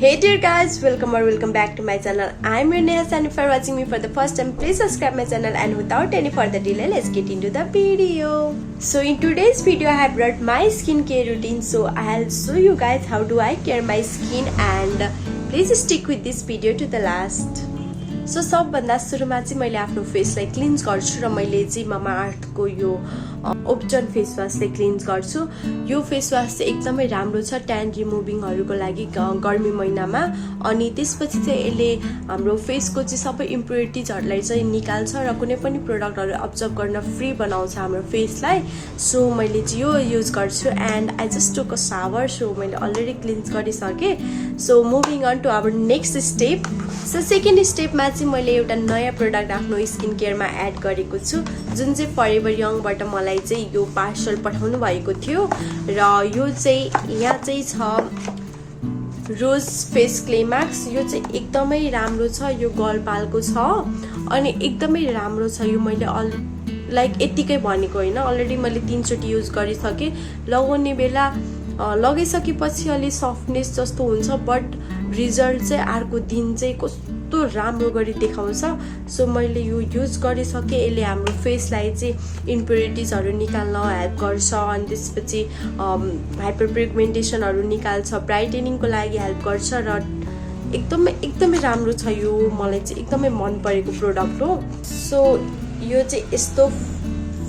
Hey dear guys, welcome back to my channel. I'm your Neha, and if you're watching me for the first time, please subscribe my channel, and without any further delay, let's get into the video. So in today's video, I have brought my skincare routine. So I'll show you guys how do I care my skin, and please stick with this video to the last. So सबभन्दा सुरुमा चाहिँ मैले आफ्नो फेसलाई kilns गर्छु र मैले चाहिँ मामाअर्थको यो ओप्टन फेस वासले क्लिन्स गर्छु। यो फेस वास चाहिँ एकदमै राम्रो छ ट्यान रिमुभिङहरुको लागि गर्मी महिनामा। अनि त्यसपछि चाहिँ यसले हाम्रो फेसको चाहिँ सबै इम्प्युरिटिजहरुलाई चाहिँ निकाल्छ र कुनै पनि प्रोडक्टहरु अब्जर्भ गर्न फ्री बनाउँछ हाम्रो फेसलाई। सो मैले चाहिँ यो युज गर्छु and I just took a shower. So मैले अलरेडी क्लिन्स गरिसके। So moving on to our next step. So second स्टेपमा चाहिँ मैले एउटा नयाँ प्रोडक्ट आफ्नो स्किन केयरमा एड गरेको छु, जुन चाहिँ फरेभरयङबाट मलाई चाहिँ यो पार्सल पठाउनु भएको थियो। र यो चाहिँ यहाँ चाहिँ छ रोज फेस क्ले मास्क। यो चाहिँ एकदमै राम्रो छ, यो गर्लपालको छ अनि एकदमै राम्रो छ। यो मैले लाइक यतिकै भनेको होइन, अलरेडी मैले 3 चोटि युज गरिसके। लगाउने बेला लगाइसकेपछि अलि सफ्टनेस जस्तो हुन्छ, बट रिजल्ट चाहिँ अर्को दिन चाहिँ कस्तो राम्रो गरी देखाउँछ। सो मैले यो युज गरिसके। यसले हाम्रो फेसलाई चाहिँ इम्प्युरिटिजहरु निकाल्न हेल्प गर्छ अनि त्यसपछि हाइपर पिगमेन्टेसनहरु निकाल्छ, ब्राइटेनिङको लागि हेल्प गर्छ र एकदमै राम्रो छ। यो मलाई चाहिँ एकदमै मन परेको प्रोडक्ट हो। सो यो चाहिँ यस्तो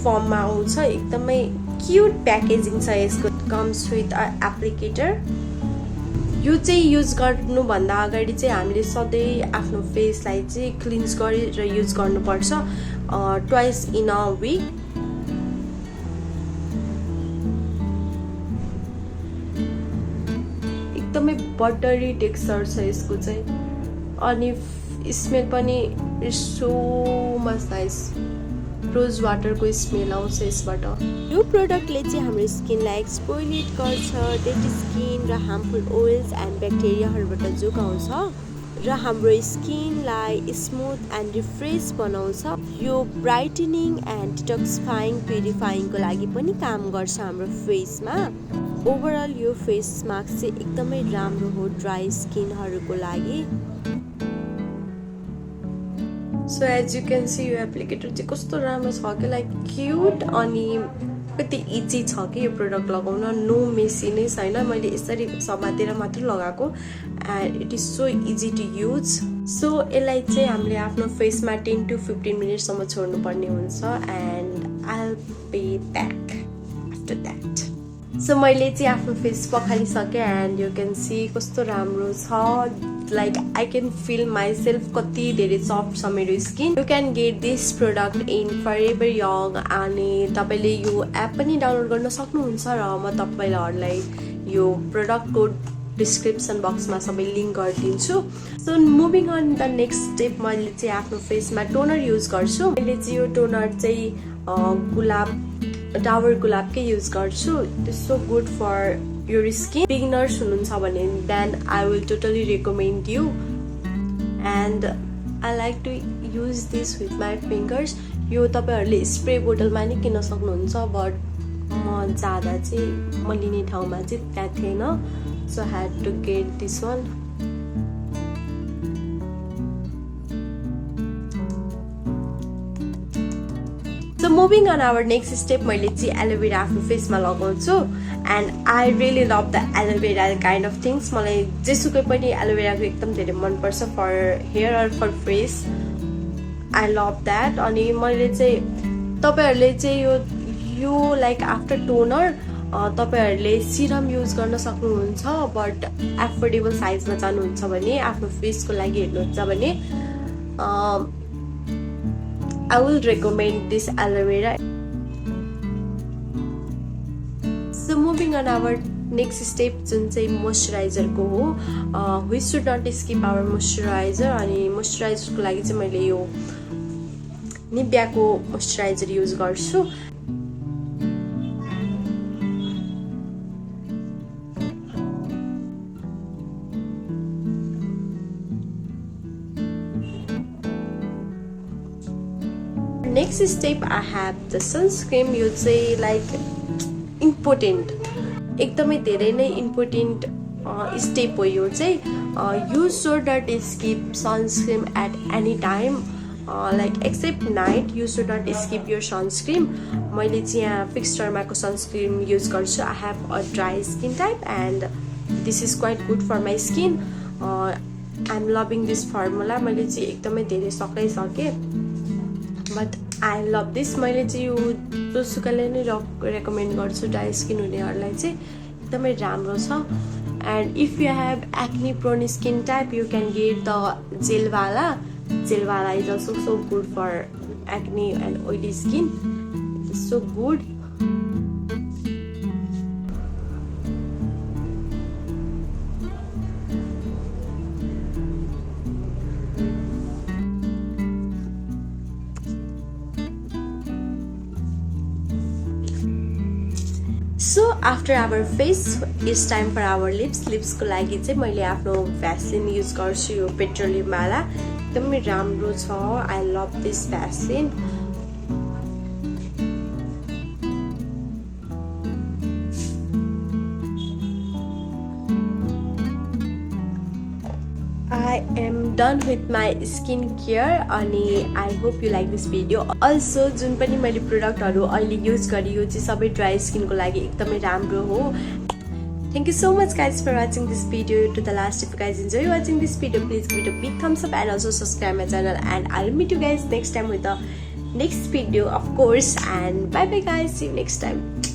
फर्ममा आउँछ, एकदमै क्यूट प्याकेजिङ छ यसको। Comes with a applicator. यो चाहिँ युज गर्नुभन्दा अगाडि चाहिँ हामीले सधैँ आफ्नो फेसलाई चाहिँ क्लिन्स गरेर युज गर्नुपर्छ, ट्वाइस इन अ वीक। एकदमै बटरी टेक्सचर छ यसको चाहिँ अनि स्मेल पनि सो मच नाइस। रोज वाटरको स्मेल आउँछ यसबाट। यो प्रोडक्टले चाहिँ हाम्रो स्किनलाई एक्सपोलिएट गर्छ, डेड स्किन र हार्मफुल ओइल्स एन्ड ब्याक्टेरियाहरूबाट जोगाउँछ र हाम्रो स्किनलाई स्मुथ एन्ड रिफ्रेस बनाउँछ। यो ब्राइटनिङ एन्ड डिटक्सिफाइङ प्युरिफाइङको लागि पनि काम गर्छ हाम्रो फेसमा। ओभरअल यो फेस मास्क चाहिँ एकदमै राम्रो हो ड्राई स्किनहरूको लागि। So as you can see यो एप्लिकेटर चाहिँ कस्तो राम्रो छ कि लाइक क्यूट अनि कति इजी छ कि यो प्रोडक्ट लगाउन। नो मेसी नै छैन, मैले यसरी समातेर मात्र लगाएको and it is so easy to use. So यसलाई चाहिँ हामीले आफ्नो फेसमा 10 to 15 मिनटसम्म छोड्नुपर्ने हुन्छ and I will be back after that. So मैले चाहिँ आफ्नो फेस पखालिसकेँ एन्ड यु क्यान सी कस्तो राम्रो छ। Like I can feel myself कति धेरै सफ्ट छ मेरो skin. You can get this product in Forever Young. अनि तपाईँले यो एप पनि डाउनलोड गर्न सक्नुहुन्छ र म तपाईँहरूलाई यो प्रोडक्टको डिस्क्रिप्सन बक्समा सबै लिङ्क गरिदिन्छु। So moving on the next step, मैले चाहिँ आफ्नो फेसमा टोनर युज गर्छु। मैले चाहिँ यो टोनर चाहिँ डाबर गुलाबकै युज गर्छु। It is so good for your skin. Beginners हुनुहुन्छ भने then I will totally recommend you and I like to use this with my fingers. यो तपाईँहरूले स्प्रे बोटलमा नि किन्न सक्नुहुन्छ, बट म जाँदा चाहिँ म लिने ठाउँमा चाहिँ त्यहाँ थिएन। So I had to get this one. So moving on our next step, मैले चाहिँ एलोभेरा आफ्नो फेसमा लगाउँछु and I really love the aloe vera kind of things. मलाई जेसुकै पनि एलोभेराको एकदम धेरै मनपर्छ for hair or for face. I love that. अनि मैले चाहिँ तपाईँहरूले चाहिँ यो लाइक आफ्टर टोनर तपाईँहरूले सिरम युज गर्न सक्नुहुन्छ, बट एफोर्डेबल साइजमा जानुहुन्छ भने आफ्नो फेसको लागि हेर्नुहुन्छ भने I will recommend this aloe vera. So moving on our next step, जुन चाहिँ मोइस्चराइजरको हो। We should not skip our moisturizer। अनि मोइस्चराइजरको लागि चाहिँ मैले यो निभियाको मोइस्चराइजर युज गर्छु। Next step I have the sunscreen. यो चाहिँ लाइक इम्पोर्टेन्ट, एकदमै धेरै नै इम्पोर्टेन्ट स्टेप हो यो चाहिँ you should not skip sunscreen at any time like except night you should not skip your sunscreen मैले चाहिँ यहाँ फिक्स डर्माको सनस्क्रिम युज गर्छु I have a dry skin type and this is quite good for my skin I am loving this formula मैले चाहिँ एकदमै धेरै सकाइसकेँ बट आई लभ दिस मैले चाहिँ यो जोसुकैले नै रेकमेन्ड गर्छु ड्राई स्किन हुनेहरूलाई चाहिँ एकदमै राम्रो छ and if you have acne prone skin type you can get the जेलवाला is also so good for acne and oily skin it is so good So after our face, it's time for our lips. Lips को लागि चाहिँ मैले आफ्नो Vaseline use गर्छु यो petroleum वाला एकदमै राम्रो छ I love this Vaseline I am done with my skincare अनि I hope you like this video. Also जुन पनि मैले प्रोडक्टहरु अहिले युज गरे यो चाहिँ सबै ड्राई स्किनको लागि एकदमै राम्रो हो. Thank you so much guys for watching this video to the last. If you guys enjoy watching this video, please give it a big thumbs up and also subscribe my channel and I'll meet you guys next time with the next video of course and bye bye guys, see you next time.